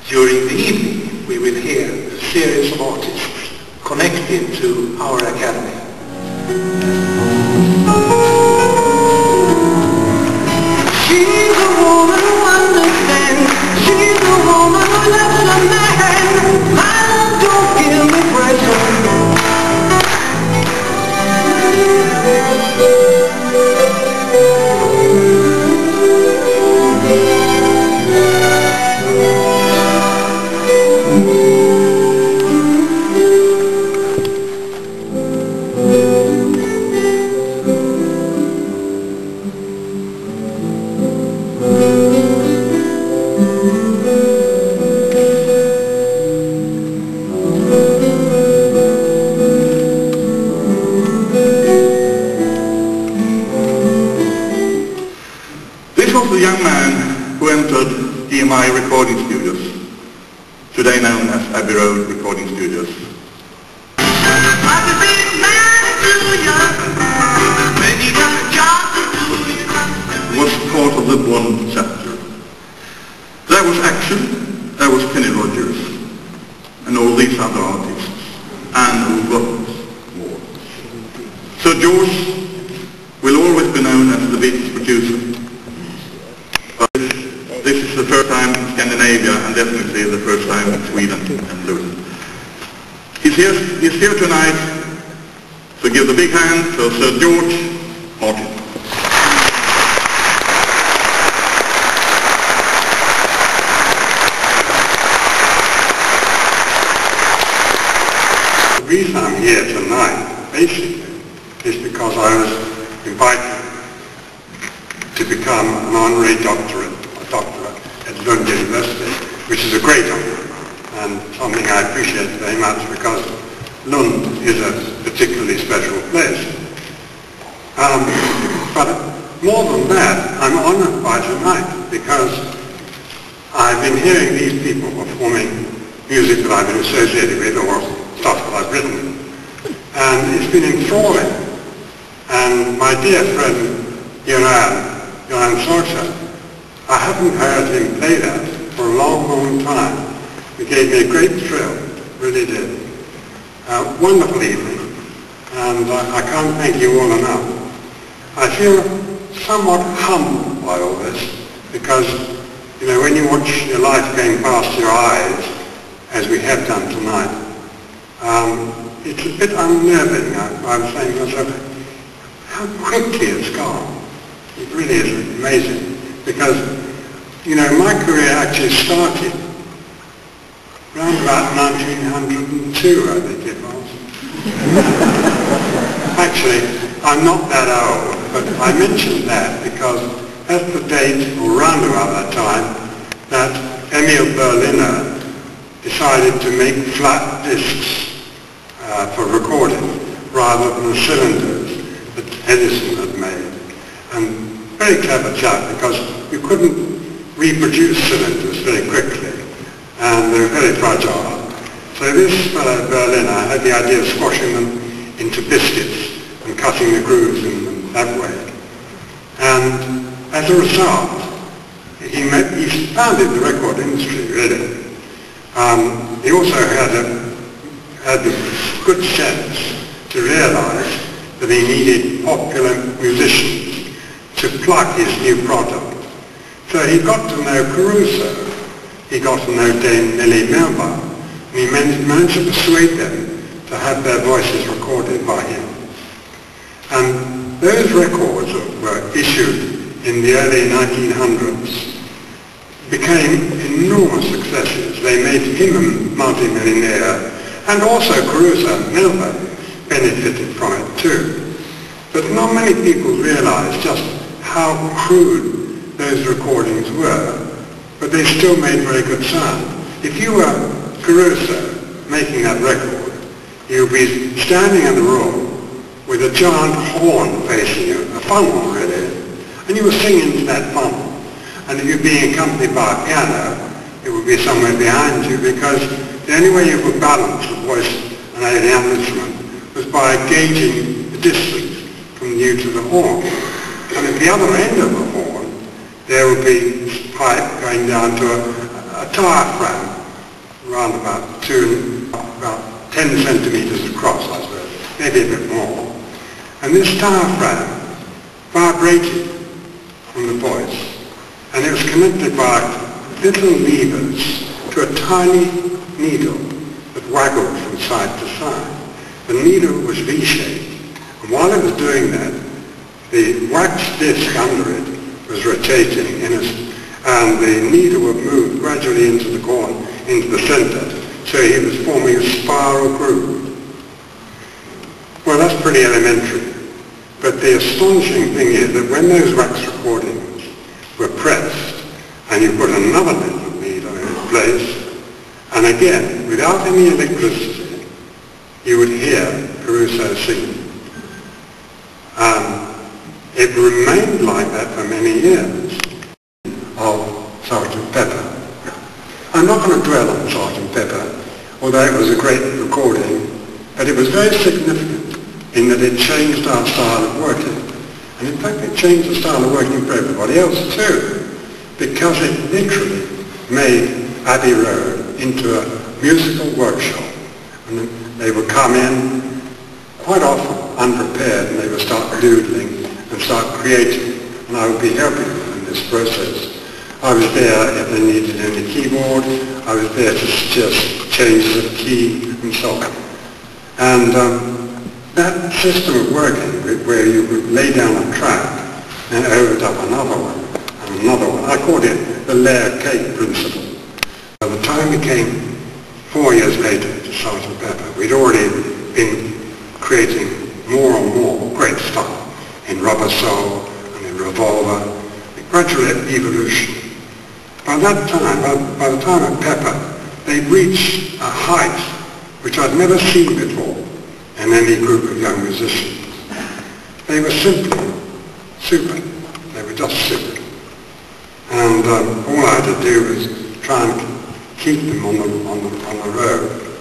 During the evening, we will hear a series of artists connected to our academy. She's a woman who understands. She's a woman who loves a man. My love, don't give me pressure. The young man who entered EMI recording studios, today known as Abbey Road Recording Studios. Was part of the Bond chapter. There was action, there was Kenny Rogers, and all these other artists, and a lot more. So George will always be known as the Beatles producer. This is the first time in Scandinavia and definitely the first time in Sweden and Lund. He's here tonight to give the big hand to Sir George Martin. The reason I'm here tonight, basically, is because I was invited to become an honorary doctorate at Lund University, which is a great honor and something I appreciate very much because Lund is a particularly special place. But more than that, I'm honored by tonight because I've been hearing these people performing music that I've been associated with or stuff that I've written, and it's been enthralling. And my dear friend Johan Sorsa, I haven't heard him play that for a long, long time. It gave me a great thrill, really did. Wonderful evening, and I can't thank you all enough. I feel somewhat humbled by all this, because, you know, when you watch your life going past your eyes, as we have done tonight, it's a bit unnerving. I was saying to myself, how quickly it's gone. It really is amazing. Because, you know, my career actually started around about 1902, I think it was. Actually, I'm not that old, but I mentioned that because that's the date, or round about that time, that Emil Berliner decided to make flat discs for recording rather than the cylinders that Edison had made. And very clever chap, because you couldn't reproduce cylinders very quickly, and they were very fragile. So this fellow Berliner had the idea of squashing them into biscuits and cutting the grooves in them that way. And as a result, he founded the record industry, really. He also had the good sense to realize that he needed popular musicians to plug his new product. So he got to know Caruso, he got to know Dame Nellie Melba, and he managed to persuade them to have their voices recorded by him. And those records that were issued in the early 1900s became enormous successes. They made him a multi-millionaire, and also Caruso and Melba benefited from it too. But not many people realized just how crude those recordings were, but they still made very good sound. If you were Caruso making that record, you'd be standing in the room with a giant horn facing you, a funnel really, and you were singing to that funnel. And if you're being accompanied by a piano, it would be somewhere behind you, because the only way you could balance the voice and any other instrument was by gauging the distance from you to the horn. And at the other end of the horn, there would be this pipe going down to a diaphragm, around about 10 centimeters across, I suppose, maybe a bit more. And this diaphragm vibrated from the voice, and it was connected by little levers to a tiny needle that waggled from side to side. The needle was V-shaped, and while it was doing that, the wax disc under it was rotating, and the needle would move gradually into the corn, into the center, so he was forming a spiral groove. Well, that's pretty elementary, but the astonishing thing is that when those wax recordings were pressed, and you put another little needle in its place, and again, without any electricity, you would hear Caruso singing. It remained like that for many years of Sgt. Pepper. I'm not going to dwell on Sgt. Pepper, although it was a great recording, but it was very significant in that it changed our style of working. And in fact, it changed the style of working for everybody else too, because it literally made Abbey Road into a musical workshop. And they would come in quite often unprepared, and they would start doodling and start creating, and I would be helping them in this process. I was there if they needed any keyboard, I was there to suggest changes of key and so on. And that system of working, where you would lay down a track and overt up another one, and another one, I called it the layer cake principle. By the time we came 4 years later to Sgt. Pepper, we'd already been creating more and more great stuff in Rubber Soul and in Revolver, a gradual evolution. By that time, by the time of Pepper, they'd reached a height which I'd never seen before in any group of young musicians. They were simply super. They were just super. And all I had to do was try and keep them on the road.